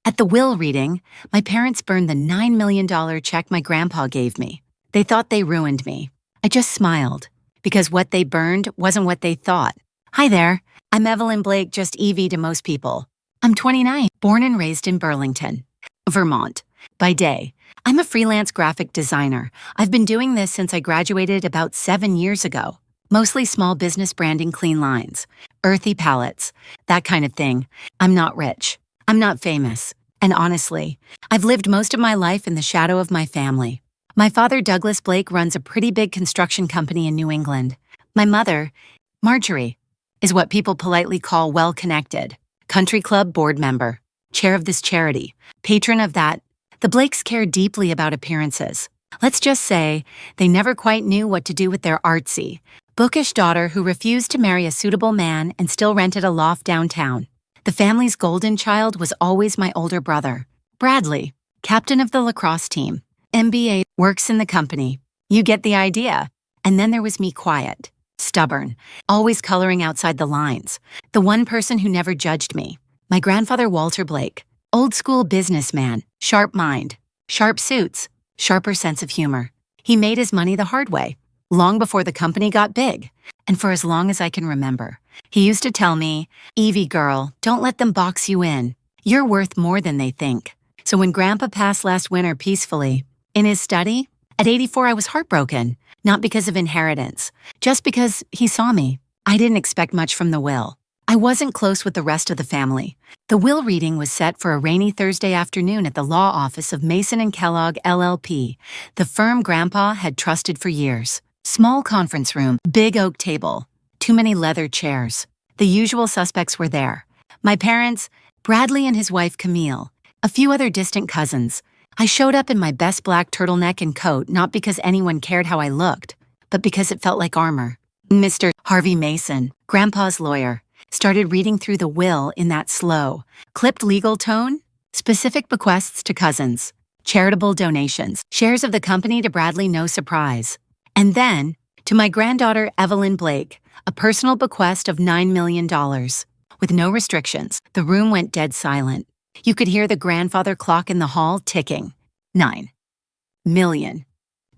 At the will reading, my parents burned the $9 million check my grandpa gave me. They thought they ruined me. I just smiled, because what they burned wasn't what they thought. Hi there, I'm Evelyn Blake, just Evie to most people. I'm 29, born and raised in Burlington, Vermont. By day, I'm a freelance graphic designer. I've been doing this since I graduated about 7 years ago. Mostly small business branding, clean lines, earthy palettes, that kind of thing. I'm not rich. I'm not famous. And honestly, I've lived most of my life in the shadow of my family. My father, Douglas Blake, runs a pretty big construction company in New England. My mother, Marjorie, is what people politely call well-connected. Country club board member, chair of this charity, patron of that. The Blakes care deeply about appearances. Let's just say they never quite knew what to do with their artsy, bookish daughter who refused to marry a suitable man and still rented a loft downtown. The family's golden child was always my older brother, Bradley, captain of the lacrosse team. MBA, works in the company. You get the idea. And then there was me, quiet, stubborn, always coloring outside the lines. The one person who never judged me. My grandfather, Walter Blake, old school businessman, sharp mind, sharp suits, sharper sense of humor. He made his money the hard way, long before the company got big, and for as long as I can remember. He used to tell me, Evie girl, don't let them box you in. You're worth more than they think. So when Grandpa passed last winter peacefully, in his study, at 84 I was heartbroken, not because of inheritance, just because he saw me. I didn't expect much from the will. I wasn't close with the rest of the family. The will reading was set for a rainy Thursday afternoon at the law office of Mason & Kellogg LLP, the firm Grandpa had trusted for years. Small conference room, big oak table, too many leather chairs. The usual suspects were there. My parents, Bradley and his wife Camille, a few other distant cousins. I showed up in my best black turtleneck and coat not because anyone cared how I looked, but because it felt like armor. Mr. Harvey Mason, Grandpa's lawyer, started reading through the will in that slow, clipped legal tone. Specific bequests to cousins, charitable donations, shares of the company to Bradley, no surprise. And then, to my granddaughter Evelyn Blake, a personal bequest of $9 million. With no restrictions, the room went dead silent. You could hear the grandfather clock in the hall ticking. $9 million.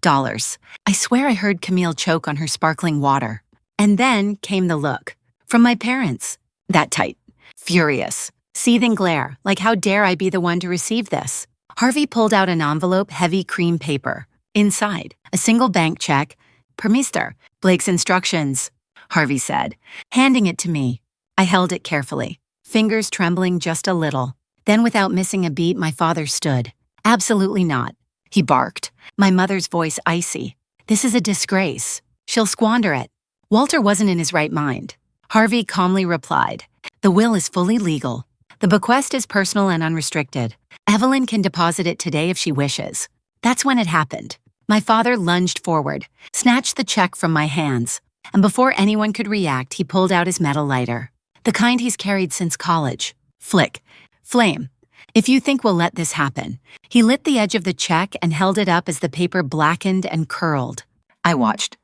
I swear I heard Camille choke on her sparkling water. And then came the look. From my parents. That tight. Furious. Seething glare, like how dare I be the one to receive this. Harvey pulled out an envelope, heavy cream paper. Inside, a single bank check. Per Mr. Blake's instructions, Harvey said, handing it to me. I held it carefully, fingers trembling just a little. Then without missing a beat, my father stood. Absolutely not. He barked, my mother's voice icy. This is a disgrace. She'll squander it. Walter wasn't in his right mind. Harvey calmly replied, the will is fully legal. The bequest is personal and unrestricted. Evelyn can deposit it today if she wishes. That's when it happened. My father lunged forward, snatched the check from my hands, and before anyone could react, he pulled out his metal lighter. The kind he's carried since college. Flick. Flame. If you think we'll let this happen. He lit the edge of the check and held it up as the paper blackened and curled. I watched.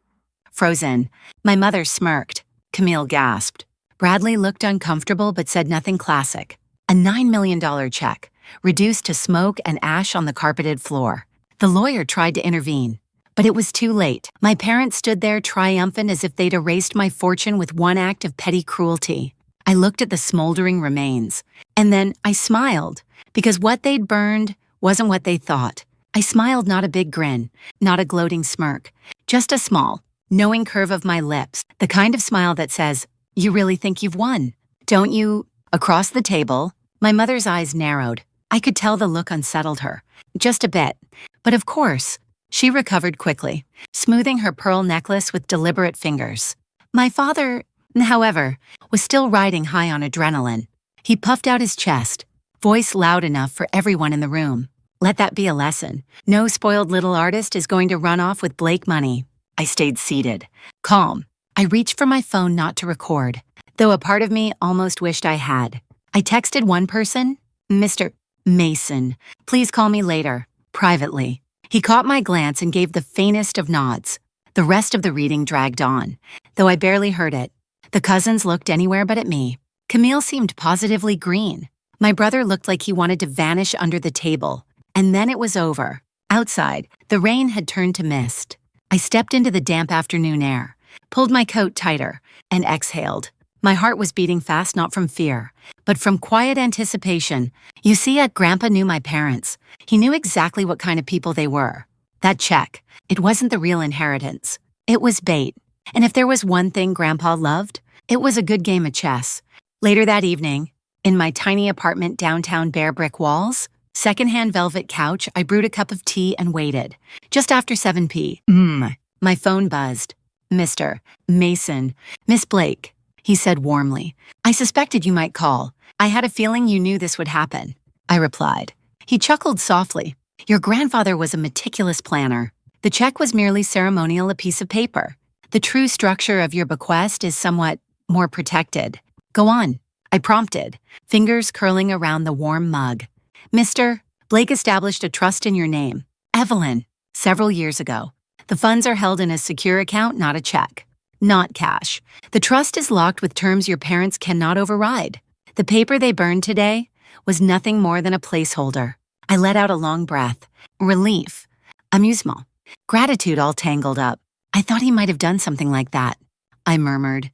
Frozen. My mother smirked. Camille gasped. Bradley looked uncomfortable but said nothing. Classic. A $9 million check, reduced to smoke and ash on the carpeted floor. The lawyer tried to intervene, but it was too late. My parents stood there triumphant as if they'd erased my fortune with one act of petty cruelty. I looked at the smoldering remains, and then I smiled, because what they'd burned wasn't what they thought. I smiled, not a big grin, not a gloating smirk, just a small, knowing curve of my lips, the kind of smile that says, you really think you've won, don't you? Across the table, my mother's eyes narrowed. I could tell the look unsettled her, just a bit. But of course, she recovered quickly, smoothing her pearl necklace with deliberate fingers. My father, however, was still riding high on adrenaline. He puffed out his chest, voice loud enough for everyone in the room. Let that be a lesson. No spoiled little artist is going to run off with Blake money. I stayed seated, calm. I reached for my phone not to record, though a part of me almost wished I had. I texted one person, Mr. Mason, please call me later, privately. He caught my glance and gave the faintest of nods. The rest of the reading dragged on, though I barely heard it. The cousins looked anywhere but at me. Camille seemed positively green. My brother looked like he wanted to vanish under the table, and then it was over. Outside, the rain had turned to mist. I stepped into the damp afternoon air, pulled my coat tighter, and exhaled. My heart was beating fast not from fear, but from quiet anticipation. You see, Grandpa knew my parents. He knew exactly what kind of people they were. That check, it wasn't the real inheritance. It was bait. And if there was one thing Grandpa loved, it was a good game of chess. Later that evening, in my tiny apartment downtown bare brick walls, secondhand velvet couch, I brewed a cup of tea and waited. Just after 7 p.m. My phone buzzed. Mr. Mason, Miss Blake, he said warmly. I suspected you might call. I had a feeling you knew this would happen. I replied. He chuckled softly. Your grandfather was a meticulous planner. The check was merely ceremonial, a piece of paper. The true structure of your bequest is somewhat more protected. Go on, I prompted, fingers curling around the warm mug. Mr. Blake established a trust in your name, Evelyn, several years ago. The funds are held in a secure account, not a check. Not cash. The trust is locked with terms your parents cannot override. The paper they burned today was nothing more than a placeholder. I let out a long breath. Relief. Amusement. Gratitude all tangled up. I thought he might have done something like that. I murmured.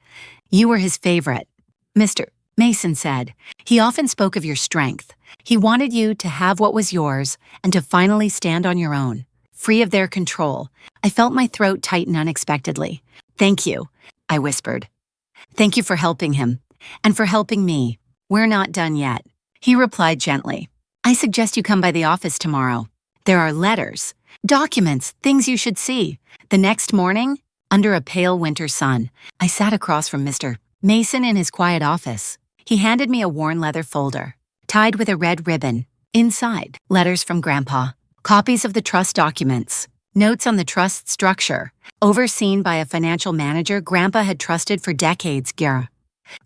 You were his favorite. Mr. Mason said. He often spoke of your strength. He wanted you to have what was yours and to finally stand on your own, free of their control. I felt my throat tighten unexpectedly. Thank you, I whispered. Thank you for helping him, and for helping me. We're not done yet. He replied gently. I suggest you come by the office tomorrow. There are letters, documents, things you should see. The next morning, under a pale winter sun, I sat across from Mr. Mason in his quiet office. He handed me a worn leather folder, tied with a red ribbon. Inside, letters from Grandpa, copies of the trust documents, notes on the trust structure, overseen by a financial manager Grandpa had trusted for decades,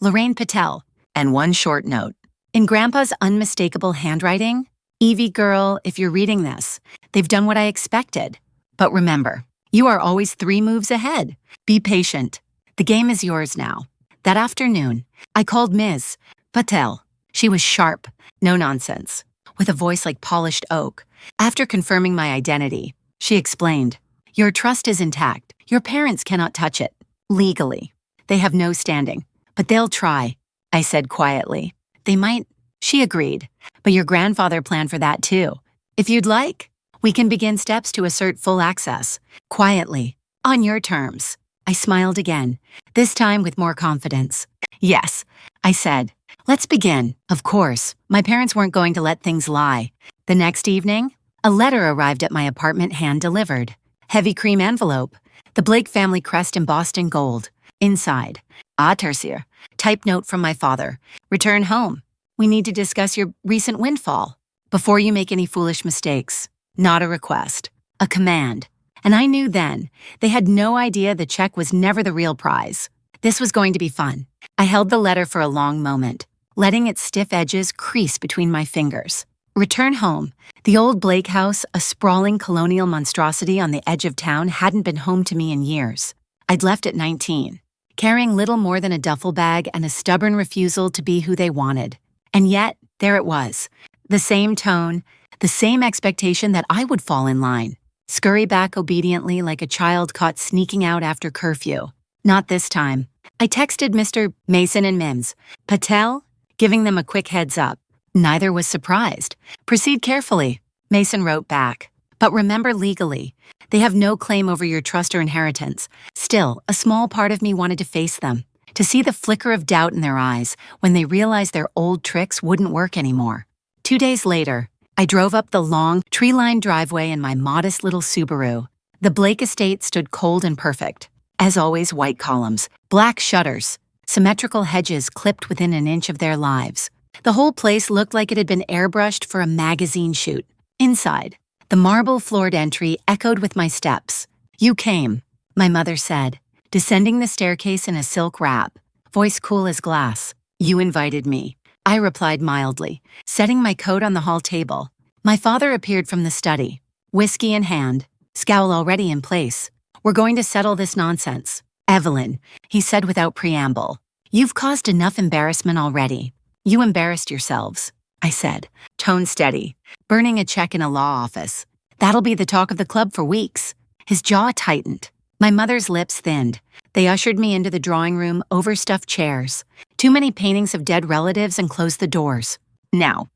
Lorraine Patel, and one short note. In Grandpa's unmistakable handwriting, Evie girl, if you're reading this, they've done what I expected. But remember, you are always 3 moves ahead. Be patient. The game is yours now. That afternoon, I called Ms. Patel. She was sharp, no nonsense, with a voice like polished oak. After confirming my identity, she explained, your trust is intact. Your parents cannot touch it. Legally. They have no standing. But they'll try, I said quietly. They might. She agreed. But your grandfather planned for that too. If you'd like, we can begin steps to assert full access. Quietly. On your terms. I smiled again, this time with more confidence. Yes, I said. Let's begin. Of course, my parents weren't going to let things lie. The next evening, a letter arrived at my apartment hand-delivered. Heavy cream envelope. The Blake family crest embossed in gold. Inside, Tertiaire. Type note from my father. Return home. We need to discuss your recent windfall. Before you make any foolish mistakes. Not a request. A command. And I knew then, they had no idea the check was never the real prize. This was going to be fun. I held the letter for a long moment, letting its stiff edges crease between my fingers. Return home. The old Blake house, a sprawling colonial monstrosity on the edge of town, hadn't been home to me in years. I'd left at 19, carrying little more than a duffel bag and a stubborn refusal to be who they wanted. And yet, there it was. The same tone, the same expectation that I would fall in line. Scurry back obediently like a child caught sneaking out after curfew. Not this time. I texted Mr. Mason and Mims Patel, giving them a quick heads up. Neither was surprised. Proceed carefully, Mason wrote back. But remember legally, they have no claim over your trust or inheritance. Still, a small part of me wanted to face them, to see the flicker of doubt in their eyes when they realized their old tricks wouldn't work anymore. 2 days later, I drove up the long, tree-lined driveway in my modest little Subaru. The Blake estate stood cold and perfect. As always, white columns, black shutters, symmetrical hedges clipped within an inch of their lives. The whole place looked like it had been airbrushed for a magazine shoot. Inside, the marble-floored entry echoed with my steps. You came, my mother said, descending the staircase in a silk wrap, voice cool as glass. You invited me. I replied mildly, setting my coat on the hall table. My father appeared from the study, whiskey in hand, scowl already in place. We're going to settle this nonsense. Evelyn, he said without preamble, you've caused enough embarrassment already. You embarrassed yourselves. I said, tone steady. Burning a check in a law office. That'll be the talk of the club for weeks. His jaw tightened. My mother's lips thinned. They ushered me into the drawing room, overstuffed chairs, too many paintings of dead relatives, and closed the doors. Now,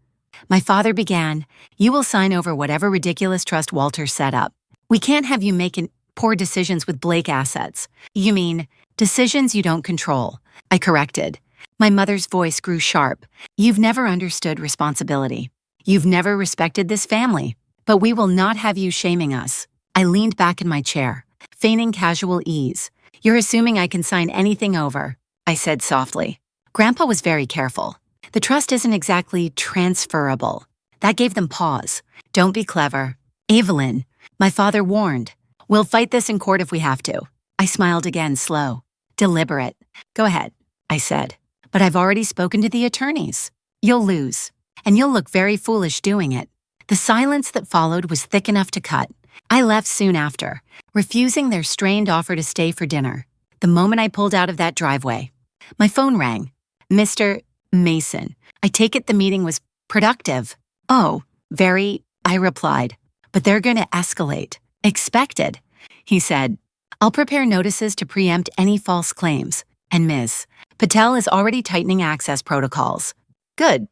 my father began, you will sign over whatever ridiculous trust Walter set up. We can't have you making poor decisions with Blake assets. You mean, decisions you don't control. I corrected. My mother's voice grew sharp. You've never understood responsibility. You've never respected this family. But we will not have you shaming us. I leaned back in my chair, feigning casual ease. You're assuming I can sign anything over, I said softly. Grandpa was very careful. The trust isn't exactly transferable. That gave them pause. Don't be clever. Evelyn, my father warned. We'll fight this in court if we have to. I smiled again, slow, deliberate. Go ahead, I said. But I've already spoken to the attorneys. You'll lose, and you'll look very foolish doing it. The silence that followed was thick enough to cut. I left soon after, refusing their strained offer to stay for dinner. The moment I pulled out of that driveway, my phone rang. Mr. Mason, I take it the meeting was productive. Oh, very, I replied. But they're going to escalate. Expected, he said. I'll prepare notices to preempt any false claims. And Ms. Patel is already tightening access protocols. Good,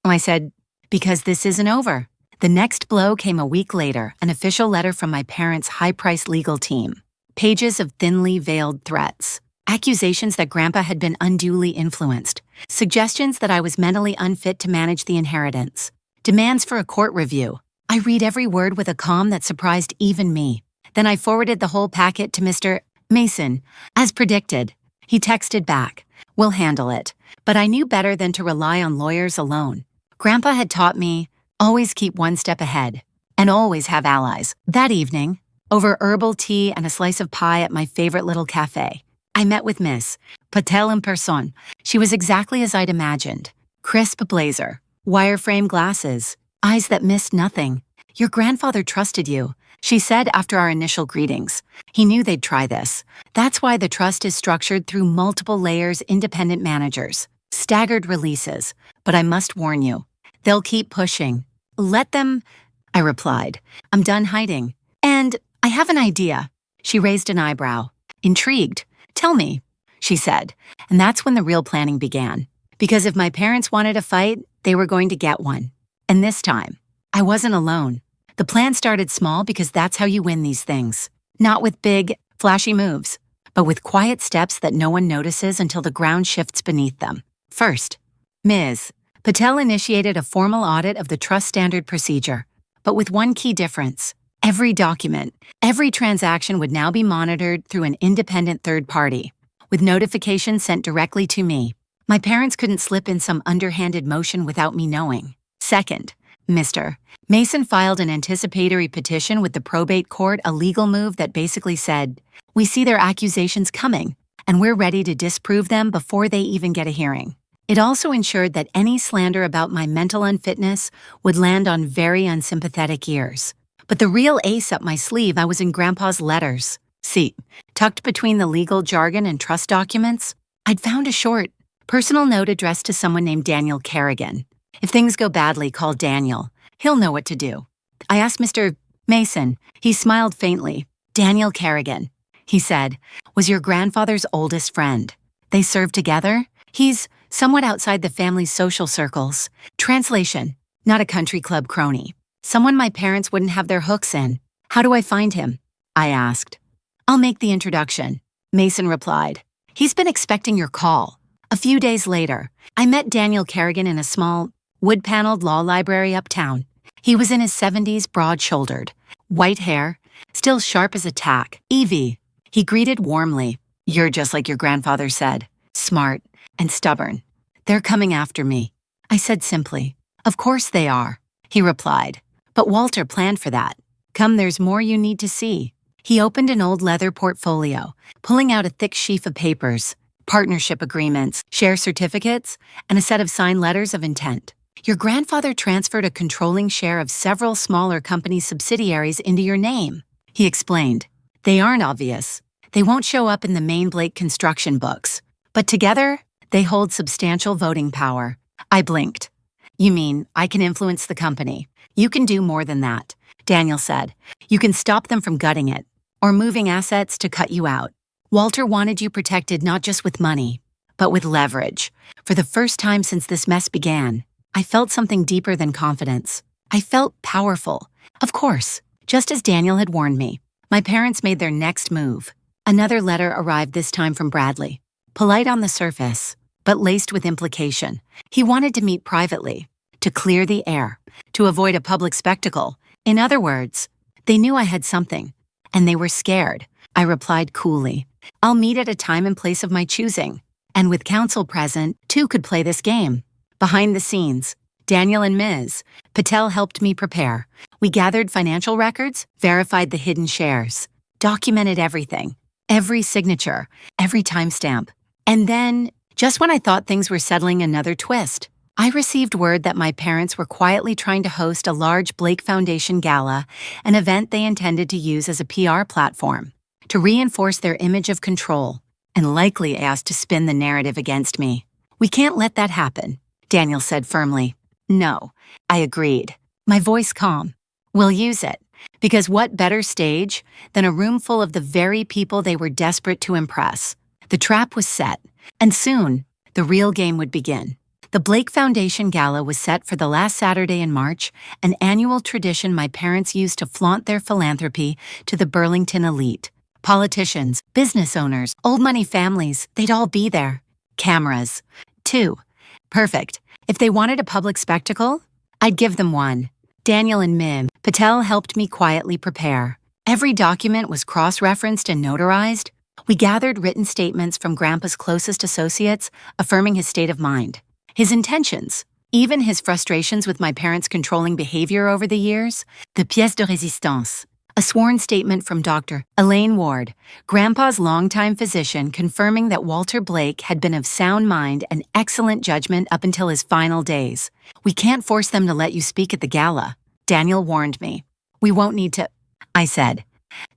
I said, because this isn't over. The next blow came a week later, an official letter from my parents' high-priced legal team. Pages of thinly veiled threats. Accusations that Grandpa had been unduly influenced. Suggestions that I was mentally unfit to manage the inheritance. Demands for a court review. I read every word with a calm that surprised even me. Then I forwarded the whole packet to Mr. Mason. As predicted, he texted back, "We'll handle it." But I knew better than to rely on lawyers alone. Grandpa had taught me, always keep one step ahead, and always have allies. That evening, over herbal tea and a slice of pie at my favorite little cafe, I met with Miss Patel in person. She was exactly as I'd imagined. Crisp blazer, wireframe glasses, eyes that missed nothing. Your grandfather trusted you, she said after our initial greetings. He knew they'd try this. That's why the trust is structured through multiple layers, independent managers, staggered releases. But I must warn you, they'll keep pushing. Let them, I replied. I'm done hiding. And I have an idea. She raised an eyebrow. Intrigued. Tell me, she said. And that's when the real planning began. Because if my parents wanted a fight, they were going to get one. And this time, I wasn't alone. The plan started small because that's how you win these things. Not with big, flashy moves, but with quiet steps that no one notices until the ground shifts beneath them. First, Ms. Patel initiated a formal audit of the trust standard procedure, but with one key difference. Every document, every transaction would now be monitored through an independent third party, with notifications sent directly to me. My parents couldn't slip in some underhanded motion without me knowing. Second, Mr. Mason filed an anticipatory petition with the probate court, a legal move that basically said, we see their accusations coming, and we're ready to disprove them before they even get a hearing. It also ensured that any slander about my mental unfitness would land on very unsympathetic ears. But the real ace up my sleeve, I was in Grandpa's letters. See, tucked between the legal jargon and trust documents, I'd found a short, personal note addressed to someone named Daniel Kerrigan. If things go badly, call Daniel. He'll know what to do. I asked Mr. Mason. He smiled faintly. Daniel Kerrigan, he said, was your grandfather's oldest friend. They served together. He's somewhat outside the family's social circles. Translation, not a country club crony. Someone my parents wouldn't have their hooks in. How do I find him? I asked. I'll make the introduction, Mason replied. He's been expecting your call. A few days later, I met Daniel Kerrigan in a small, wood-paneled law library uptown. He was in his 70s, broad-shouldered, white hair, still sharp as a tack. Evie, he greeted warmly. You're just like your grandfather said, smart and stubborn. They're coming after me. I said simply, of course they are, he replied. But Walter planned for that. Come, there's more you need to see. He opened an old leather portfolio, pulling out a thick sheaf of papers, partnership agreements, share certificates, and a set of signed letters of intent. Your grandfather transferred a controlling share of several smaller company subsidiaries into your name, he explained. They aren't obvious. They won't show up in the main Blake construction books. But together, they hold substantial voting power. I blinked. You mean I can influence the company? You can do more than that, Daniel said. You can stop them from gutting it, or moving assets to cut you out. Walter wanted you protected not just with money, but with leverage. For the first time since this mess began, I felt something deeper than confidence. I felt powerful. Of course, just as Daniel had warned me, my parents made their next move. Another letter arrived this time from Bradley. Polite on the surface, but laced with implication. He wanted to meet privately, to clear the air, to avoid a public spectacle. In other words, they knew I had something, and they were scared. I replied coolly, I'll meet at a time and place of my choosing. And with counsel present, two could play this game. Behind the scenes, Daniel and Ms. Patel helped me prepare. We gathered financial records, verified the hidden shares, documented everything, every signature, every timestamp. And then, just when I thought things were settling, another twist. I received word that my parents were quietly trying to host a large Blake Foundation gala, an event they intended to use as a PR platform, to reinforce their image of control, and likely asked to spin the narrative against me. We can't let that happen, Daniel said firmly. No, I agreed, my voice calm. We'll use it, because what better stage than a room full of the very people they were desperate to impress? The trap was set, and soon, the real game would begin. The Blake Foundation Gala was set for the last Saturday in March, an annual tradition my parents used to flaunt their philanthropy to the Burlington elite. Politicians, business owners, old money families, they'd all be there. Cameras, too. Perfect. If they wanted a public spectacle, I'd give them one. Daniel and Mim Patel helped me quietly prepare. Every document was cross-referenced and notarized. We gathered written statements from Grandpa's closest associates, affirming his state of mind, his intentions, even his frustrations with my parents' controlling behavior over the years. The pièce de résistance. A sworn statement from Dr. Elaine Ward, Grandpa's longtime physician, confirming that Walter Blake had been of sound mind and excellent judgment up until his final days. We can't force them to let you speak at the gala, Daniel warned me. We won't need to, I said.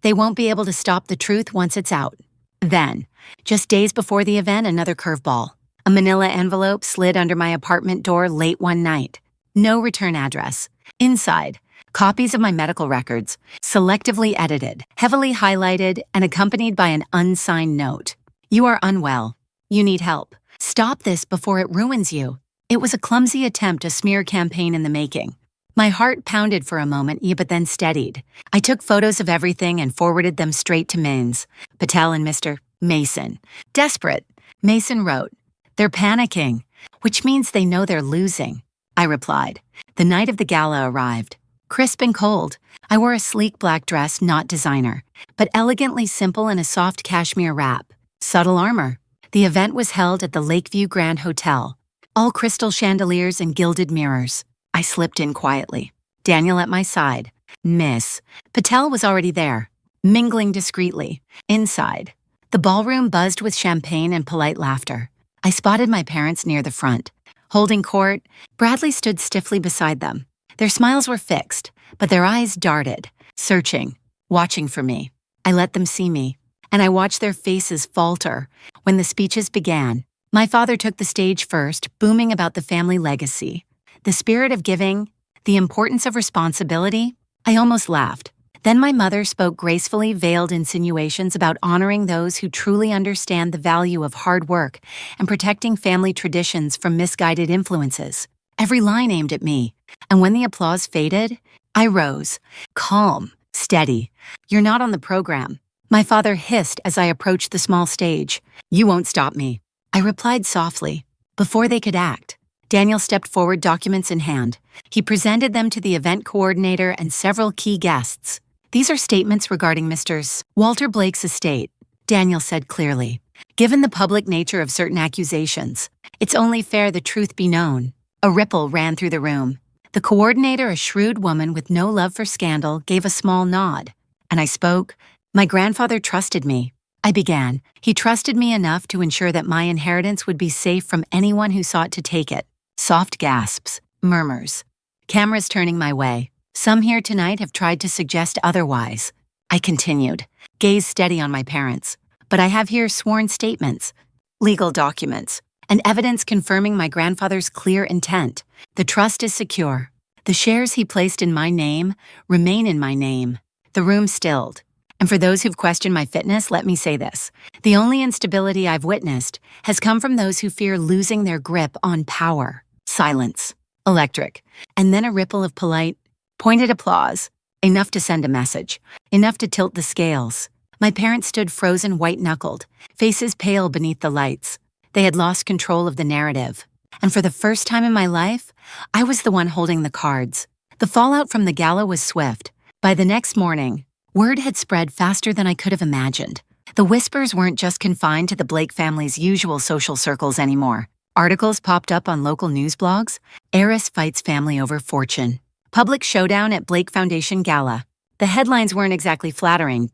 They won't be able to stop the truth once it's out. Then, just days before the event, another curveball. A manila envelope slid under my apartment door late one night. No return address. Inside, copies of my medical records, selectively edited, heavily highlighted, and accompanied by an unsigned note. You are unwell. You need help. Stop this before it ruins you. It was a clumsy attempt, a smear campaign in the making. My heart pounded for a moment, but then steadied. I took photos of everything and forwarded them straight to Mins, Patel and Mr. Mason. Desperate, Mason wrote, "They're panicking, which means they know they're losing." I replied. The night of the gala arrived. Crisp and cold, I wore a sleek black dress, not designer, but elegantly simple in a soft cashmere wrap. Subtle armor. The event was held at the Lakeview Grand Hotel. All crystal chandeliers and gilded mirrors. I slipped in quietly. Daniel at my side. Miss Patel was already there, mingling discreetly. Inside, the ballroom buzzed with champagne and polite laughter. I spotted my parents near the front. Holding court, Bradley stood stiffly beside them. Their smiles were fixed, but their eyes darted, searching, watching for me. I let them see me, and I watched their faces falter when the speeches began. My father took the stage first, booming about the family legacy, the spirit of giving, the importance of responsibility. I almost laughed. Then my mother spoke gracefully veiled insinuations about honoring those who truly understand the value of hard work and protecting family traditions from misguided influences. Every line aimed at me, and when the applause faded, I rose, calm, steady. "You're not on the program," my father hissed as I approached the small stage. "You won't stop me," I replied softly. Before they could act, Daniel stepped forward, documents in hand. He presented them to the event coordinator and several key guests. "These are statements regarding Mr. Walter Blake's estate," Daniel said clearly. "Given the public nature of certain accusations, it's only fair the truth be known." A ripple ran through the room. The coordinator, a shrewd woman with no love for scandal, gave a small nod. And I spoke. "My grandfather trusted me," I began. "He trusted me enough to ensure that my inheritance would be safe from anyone who sought to take it." Soft gasps, murmurs. Cameras turning my way. "Some here tonight have tried to suggest otherwise." I continued, gaze steady on my parents. "But I have here sworn statements, legal documents, and evidence confirming my grandfather's clear intent. The trust is secure. The shares he placed in my name remain in my name. The room stilled. And for those who've questioned my fitness, let me say this. The only instability I've witnessed has come from those who fear losing their grip on power. Silence. Electric. And then a ripple of polite, pointed applause. Enough to send a message. Enough to tilt the scales. My parents stood frozen white-knuckled, faces pale beneath the lights. They had lost control of the narrative. And for the first time in my life, I was the one holding the cards. The fallout from the gala was swift. By the next morning, word had spread faster than I could have imagined. The whispers weren't just confined to the Blake family's usual social circles anymore. Articles popped up on local news blogs. Heiress fights family over fortune. Public showdown at Blake Foundation Gala. The headlines weren't exactly flattering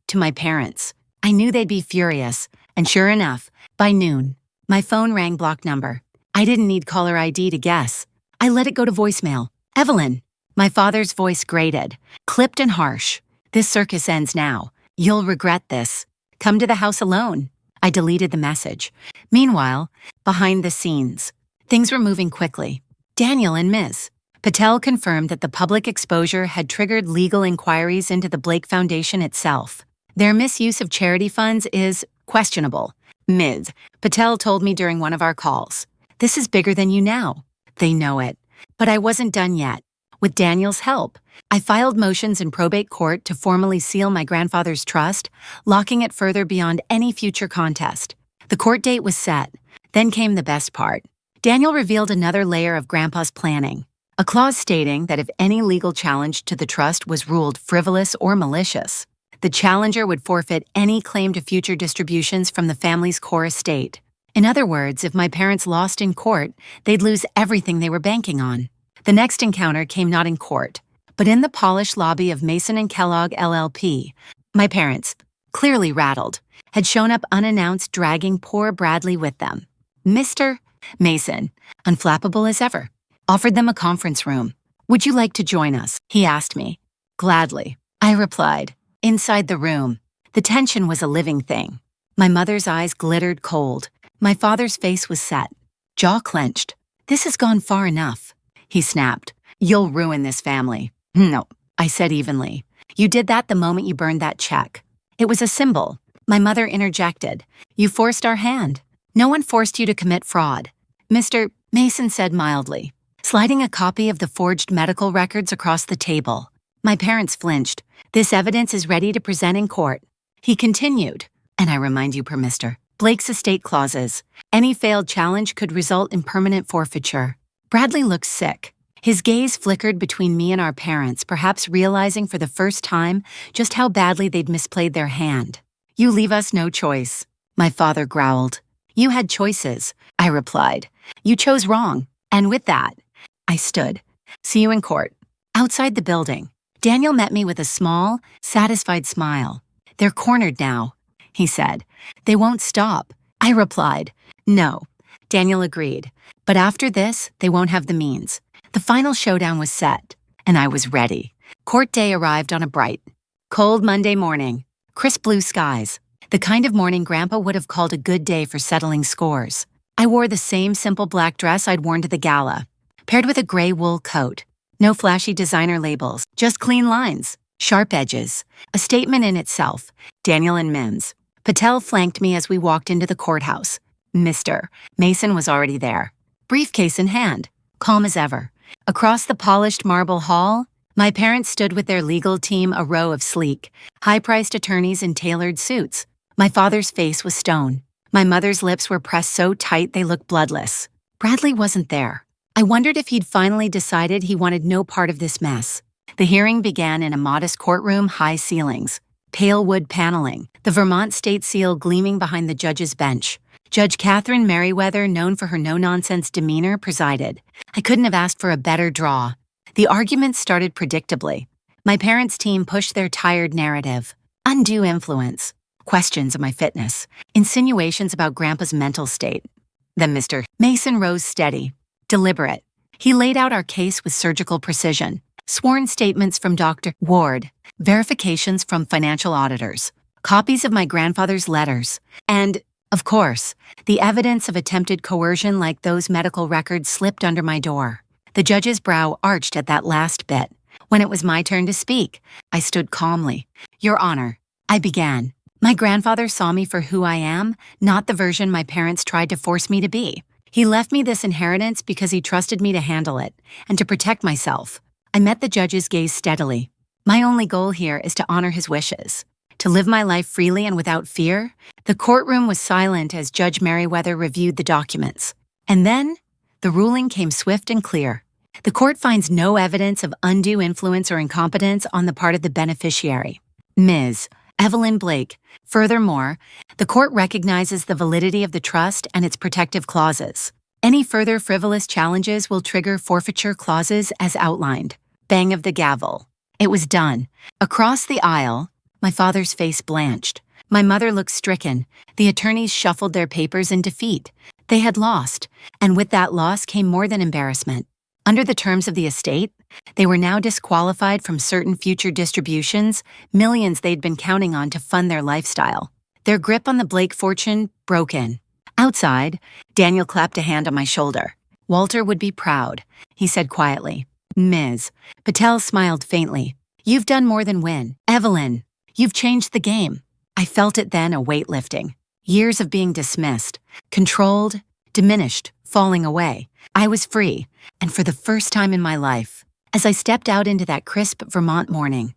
to my parents. I knew they'd be furious, and sure enough, by noon, my phone rang block number. I didn't need caller ID to guess. I let it go to voicemail. Evelyn. My father's voice grated, clipped and harsh. This circus ends now. You'll regret this. Come to the house alone. I deleted the message. Meanwhile, behind the scenes, things were moving quickly. Daniel and Ms. Patel confirmed that the public exposure had triggered legal inquiries into the Blake Foundation itself. Their misuse of charity funds is questionable. Ms. Patel told me during one of our calls, "This is bigger than you now." They know it. But I wasn't done yet. With Daniel's help, I filed motions in probate court to formally seal my grandfather's trust, locking it further beyond any future contest. The court date was set. Then came the best part. Daniel revealed another layer of Grandpa's planning, a clause stating that if any legal challenge to the trust was ruled frivolous or malicious, the challenger would forfeit any claim to future distributions from the family's core estate. In other words, if my parents lost in court, they'd lose everything they were banking on. The next encounter came not in court, but in the polished lobby of Mason and Kellogg LLP. My parents, clearly rattled, had shown up unannounced, dragging poor Bradley with them. Mr. Mason, unflappable as ever, offered them a conference room. "Would you like to join us?" he asked me. "Gladly," I replied. Inside the room, the tension was a living thing. My mother's eyes glittered cold. My father's face was set, jaw clenched. "This has gone far enough," he snapped. "You'll ruin this family." "No," I said evenly. "You did that the moment you burned that check. It was a symbol." My mother interjected. "You forced our hand. No one forced you to commit fraud." Mr. Mason said mildly, sliding a copy of the forged medical records across the table. My parents flinched. "This evidence is ready to present in court." He continued, "And I remind you, Mr. Blake's estate clauses. Any failed challenge could result in permanent forfeiture." Bradley looked sick. His gaze flickered between me and our parents, perhaps realizing for the first time just how badly they'd misplayed their hand. "You leave us no choice," my father growled. "You had choices," I replied. "You chose wrong." And with that, I stood. "See you in court." Outside the building, Daniel met me with a small, satisfied smile. "They're cornered now," he said. "They won't stop." I replied, "No." Daniel agreed. "But after this, they won't have the means." The final showdown was set, and I was ready. Court day arrived on a bright, cold Monday morning. Crisp blue skies, the kind of morning Grandpa would have called a good day for settling scores. I wore the same simple black dress I'd worn to the gala, paired with a gray wool coat. No flashy designer labels, just clean lines, sharp edges. A statement in itself. Daniel and Mims. Patel flanked me as we walked into the courthouse. Mr. Mason was already there, briefcase in hand, calm as ever. Across the polished marble hall, my parents stood with their legal team, a row of sleek, high-priced attorneys in tailored suits. My father's face was stone. My mother's lips were pressed so tight they looked bloodless. Bradley wasn't there. I wondered if he'd finally decided he wanted no part of this mess. The hearing began in a modest courtroom, high ceilings, pale wood paneling, the Vermont state seal gleaming behind the judge's bench. Judge Catherine Merriweather, known for her no-nonsense demeanor, presided. I couldn't have asked for a better draw. The arguments started predictably. My parents' team pushed their tired narrative. Undue influence. Questions of my fitness. Insinuations about Grandpa's mental state. Then Mr. Mason rose steady, deliberate. He laid out our case with surgical precision. Sworn statements from Dr. Ward, verifications from financial auditors, copies of my grandfather's letters, and Of course, the evidence of attempted coercion like those medical records slipped under my door. The judge's brow arched at that last bit. When it was my turn to speak, I stood calmly. Your Honor, I began. My grandfather saw me for who I am, not the version my parents tried to force me to be. He left me this inheritance because he trusted me to handle it and to protect myself. I met the judge's gaze steadily. My only goal here is to honor his wishes, to live my life freely and without fear. The courtroom was silent as Judge Merriweather reviewed the documents. And then, the ruling came swift and clear. The court finds no evidence of undue influence or incompetence on the part of the beneficiary, Ms. Evelyn Blake. Furthermore, the court recognizes the validity of the trust and its protective clauses. Any further frivolous challenges will trigger forfeiture clauses as outlined. Bang of the gavel. It was done. Across the aisle, my father's face blanched. My mother looked stricken. The attorneys shuffled their papers in defeat. They had lost, and with that loss came more than embarrassment. Under the terms of the estate, they were now disqualified from certain future distributions, millions they'd been counting on to fund their lifestyle. Their grip on the Blake fortune broke in. Outside, Daniel clapped a hand on my shoulder. Walter would be proud, he said quietly. Ms. Patel smiled faintly. You've done more than win. Evelyn, you've changed the game. I felt it then, a weight lifting. Years of being dismissed, controlled, diminished, falling away. I was free, and for the first time in my life, as I stepped out into that crisp Vermont morning,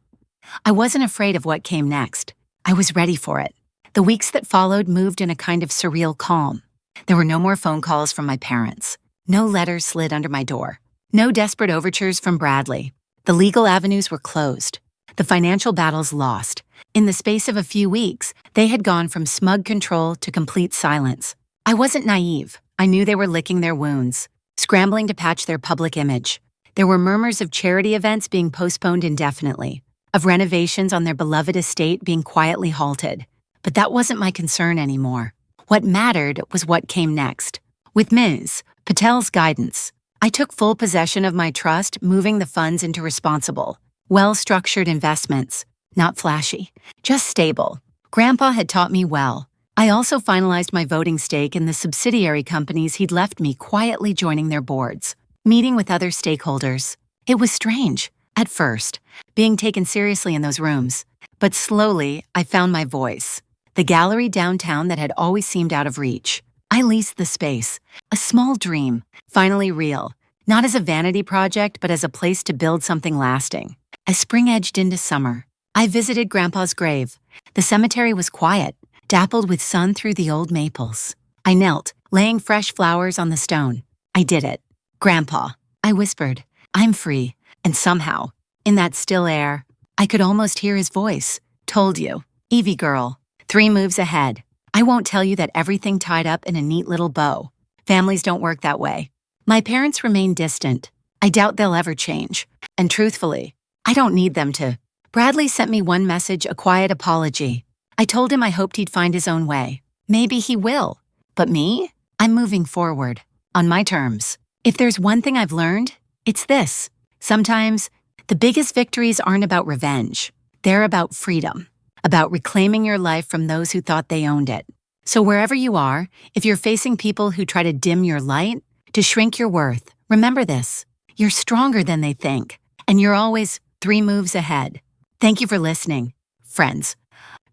I wasn't afraid of what came next. I was ready for it. The weeks that followed moved in a kind of surreal calm. There were no more phone calls from my parents. No letters slid under my door. No desperate overtures from Bradley. The legal avenues were closed. The financial battles lost. In the space of a few weeks, they had gone from smug control to complete silence. I wasn't naive. I knew they were licking their wounds, scrambling to patch their public image. There were murmurs of charity events being postponed indefinitely, of renovations on their beloved estate being quietly halted. But that wasn't my concern anymore. What mattered was what came next. With Ms. Patel's guidance, I took full possession of my trust, moving the funds into responsible, well-structured investments. Not flashy, just stable. Grandpa had taught me well. I also finalized my voting stake in the subsidiary companies he'd left me, quietly joining their boards, meeting with other stakeholders. It was strange, at first, being taken seriously in those rooms. But slowly, I found my voice. The gallery downtown that had always seemed out of reach. I leased the space, a small dream, finally real, not as a vanity project, but as a place to build something lasting. As spring edged into summer, I visited Grandpa's grave. The cemetery was quiet, dappled with sun through the old maples. I knelt, laying fresh flowers on the stone. I did it. Grandpa, I whispered, I'm free. And somehow, in that still air, I could almost hear his voice. Told you. Evie girl. 3 moves ahead. I won't tell you that everything tied up in a neat little bow. Families don't work that way. My parents remain distant. I doubt they'll ever change. And truthfully, I don't need them to. Bradley sent me one message, a quiet apology. I told him I hoped he'd find his own way. Maybe he will. But me? I'm moving forward. On my terms. If there's one thing I've learned, it's this. Sometimes, the biggest victories aren't about revenge. They're about freedom. About reclaiming your life from those who thought they owned it. So wherever you are, if you're facing people who try to dim your light, to shrink your worth, remember this. You're stronger than they think. And you're always 3 moves ahead. Thank you for listening, friends.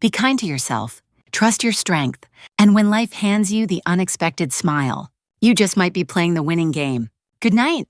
Be kind to yourself, trust your strength, and when life hands you the unexpected smile, you just might be playing the winning game. Good night.